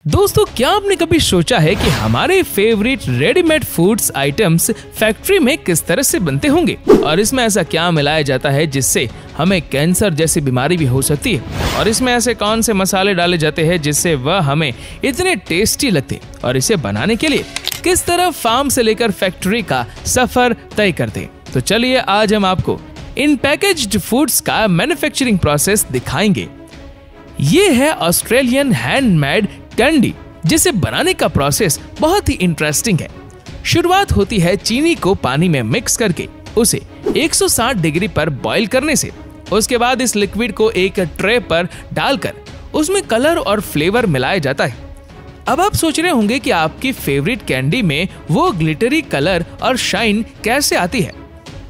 दोस्तों, क्या आपने कभी सोचा है कि हमारे favourite readymade foods items factory में किस तरह से बनते होंगे और इसमें ऐसा क्या मिलाया जाता है जिससे हमें कैंसर जैसी बीमारी भी हो सकती है, और इसमें ऐसे कौन से मसाले डाले जाते हैं जिससे वह हमें इतने टेस्टी लगते, और इसे बनाने के लिए किस तरह फार्म से लेकर फैक्ट्री का सफर तय करते। तो चलिए आज हम आपको इन पैकेज्ड फूड्स का मैन्युफैक्चरिंग प्रोसेस दिखाएंगे। ये है ऑस्ट्रेलियन हैंडमेड कैंडी, जिसे बनाने का प्रोसेस बहुत ही इंटरेस्टिंग है। शुरुआत होती है चीनी को पानी में मिक्स करके उसे 160 डिग्री पर बॉईल करने से। उसके बाद इस लिक्विड को एक ट्रे पर डालकर उसमें कलर और फ्लेवर मिलाया जाता है। अब आप सोच रहे होंगे कि आपकी फेवरेट कैंडी में वो ग्लिटरी कलर और शाइन कैसे आती है।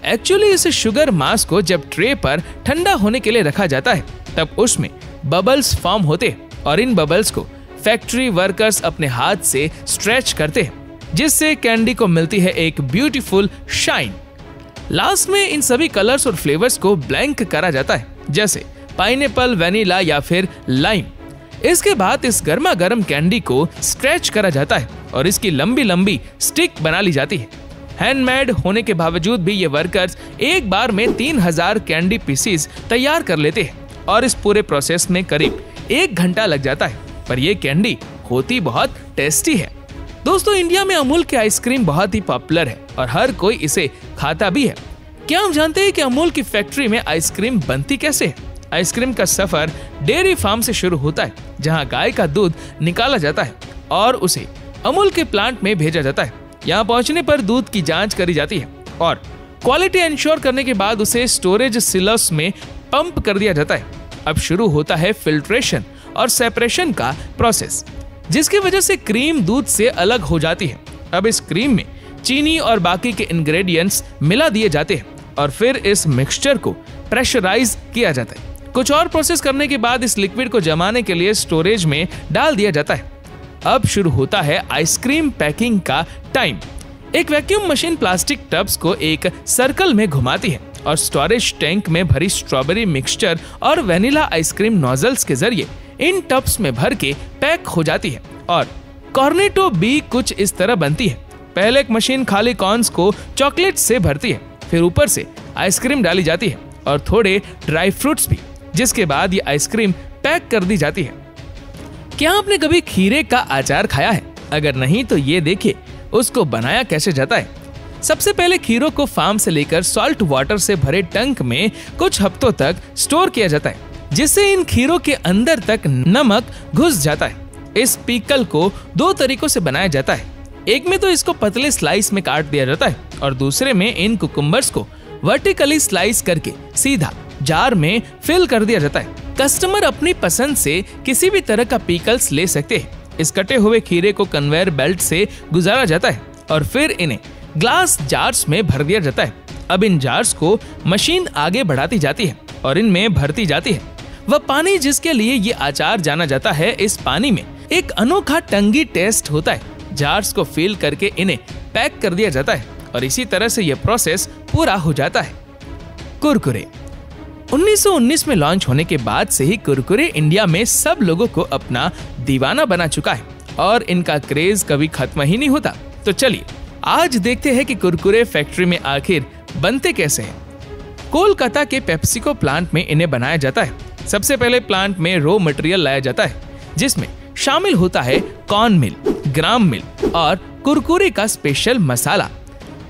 एक्चुअली इस शुगर मास को जब ट्रे पर ठंडा होने के लिए रखा जाता है तब उसमें बबल्स फॉर्म होते हैं, और इन बबल्स को फैक्ट्री वर्कर्स अपने हाथ से स्ट्रेच करते हैं, जिससे कैंडी को मिलती है एक ब्यूटीफुल शाइन। लास्ट में इन सभी कलर्स और फ्लेवर्स को ब्लेंक करा जाता है, जैसे पाइनएप्पल, वेनिला या फिर लाइम। इसके बाद इस गर्मा गर्म कैंडी को स्ट्रेच करा जाता है और इसकी लंबी लंबी स्टिक बना ली जाती है। हैंडमेड होने के बावजूद भी ये वर्कर्स एक बार में 3000 कैंडी पीसीज तैयार कर लेते हैं, और इस पूरे प्रोसेस में करीब 1 घंटा लग जाता है। पर ये कैंडी होती बहुत टेस्टी है। दोस्तों, इंडिया में अमूल की आइसक्रीम बहुत ही पॉपुलर है और हर कोई इसे खाता भी है। क्या आप जानते हैं कि अमूल की फैक्ट्री में आइसक्रीम बनती कैसे है? आइसक्रीम का सफर डेयरी फार्म से शुरू होता है, जहां गाय का दूध निकाला जाता है और उसे अमूल के प्लांट में भेजा जाता है। यहाँ पहुंचने पर दूध की जांच करी जाती है और क्वालिटी इंश्योर करने के बाद उसे स्टोरेज सिलर्स में पंप कर दिया जाता है। अब शुरू होता है फिल्ट्रेशन और सेपरेशन का प्रोसेस, जिसकी वजह से क्रीम दूध से अलग हो जाती है। अब इस क्रीम में चीनी और बाकी के इंग्रेडिएंट्स मिला दिए जाते हैं और फिर इस मिक्सचर को प्रेशराइज किया जाता है। कुछ और प्रोसेस करने के बाद इस लिक्विड को जमाने के लिए स्टोरेज में डाल दिया जाता है। अब शुरू होता है आइसक्रीम पैकिंग का टाइम। एक वैक्यूम मशीन प्लास्टिक टब्स को एक सर्कल में घुमाती है और स्टोरेज टैंक में भरी स्ट्रॉबेरी मिक्सचर और वेनिला आइसक्रीम नोजल्स के जरिए इन टब्स में भर के पैक हो जाती है। और कॉर्नेटो भी कुछ इस तरह बनती है। पहले एक मशीन खाली कॉर्न्स को चॉकलेट से भरती है, फिर ऊपर से आइसक्रीम डाली जाती है और थोड़े ड्राई फ्रूट्स भी, जिसके बाद ये आइसक्रीम पैक कर दी जाती है। क्या आपने कभी खीरे का अचार खाया है? अगर नहीं तो ये देखिए उसको बनाया कैसे जाता है। सबसे पहले खीरों को फार्म से लेकर सॉल्ट वाटर से भरे टंक में कुछ हफ्तों तक स्टोर किया जाता है, जिससे इन खीरों के अंदर तक नमक घुस जाता है। इस पीकल को 2 तरीकों से बनाया जाता है। एक में तो इसको पतले स्लाइस में काट दिया जाता है और दूसरे में इन कुकुम्बर्स को वर्टिकली स्लाइस करके सीधा जार में फिल कर दिया जाता है। कस्टमर अपनी पसंद से किसी भी तरह का पीकल्स ले सकते हैं। इस कटे हुए खीरे को कन्वेयर बेल्ट से गुजारा जाता है और फिर इन्हें ग्लास जार्स में भर दिया जाता है। अब इन जार्स को मशीन आगे बढ़ाती जाती है और इनमें भरती जाती है वह पानी जिसके लिए ये अचार जाना जाता है। इस पानी में एक अनोखा टंगी टेस्ट होता है। जार्स को फिल करके इन्हें पैक कर दिया जाता है और इसी तरह से यह प्रोसेस पूरा हो जाता है। कुरकुरे 1919 में लॉन्च होने के बाद से ही कुरकुरे इंडिया में सब लोगों को अपना दीवाना बना चुका है और इनका क्रेज कभी खत्म ही नहीं होता। तो चलिए आज देखते हैं कि कुरकुरे फैक्ट्री में आखिर बनते कैसे हैं। कोलकाता के पेप्सिको प्लांट में इन्हें बनाया जाता है। सबसे पहले प्लांट में रॉ मटेरियल लाया जाता है, जिसमें शामिल होता है कॉर्न मिल, ग्राम मिल और कुरकुरे का स्पेशल मसाला।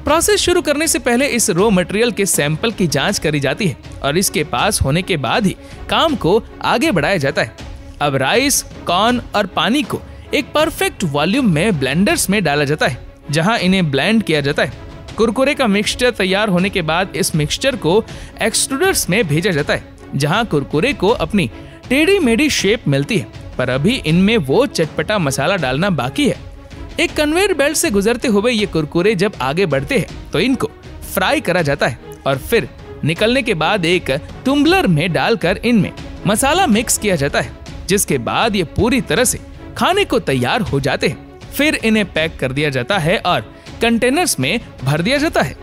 प्रोसेस शुरू करने से पहले इस रॉ मटेरियल के सैंपल की जांच करी जाती है और इसके पास होने के बाद ही काम को आगे बढ़ाया जाता है। अब राइस, कॉर्न और पानी को एक परफेक्ट वॉल्यूम में ब्लेंडर्स में डाला जाता है, जहां इन्हें ब्लेंड किया जाता है। कुरकुरे का मिक्सचर तैयार होने के बाद इस मिक्सचर को एक्सट्रूडर्स में भेजा जाता है, जहां कुरकुरे को अपनी टेढ़ी मेढ़ी शेप मिलती है। पर अभी इनमें वो चटपटा मसाला डालना बाकी है। एक कन्वेयर बेल्ट से गुजरते हुए ये कुरकुरे जब आगे बढ़ते हैं तो इनको फ्राई करा जाता है और फिर निकलने के बाद एक टुम्बलर में डालकर इनमें मसाला मिक्स किया जाता है, जिसके बाद ये पूरी तरह से खाने को तैयार हो जाते हैं। फिर इन्हें पैक कर दिया जाता है और कंटेनर्स में भर दिया जाता है।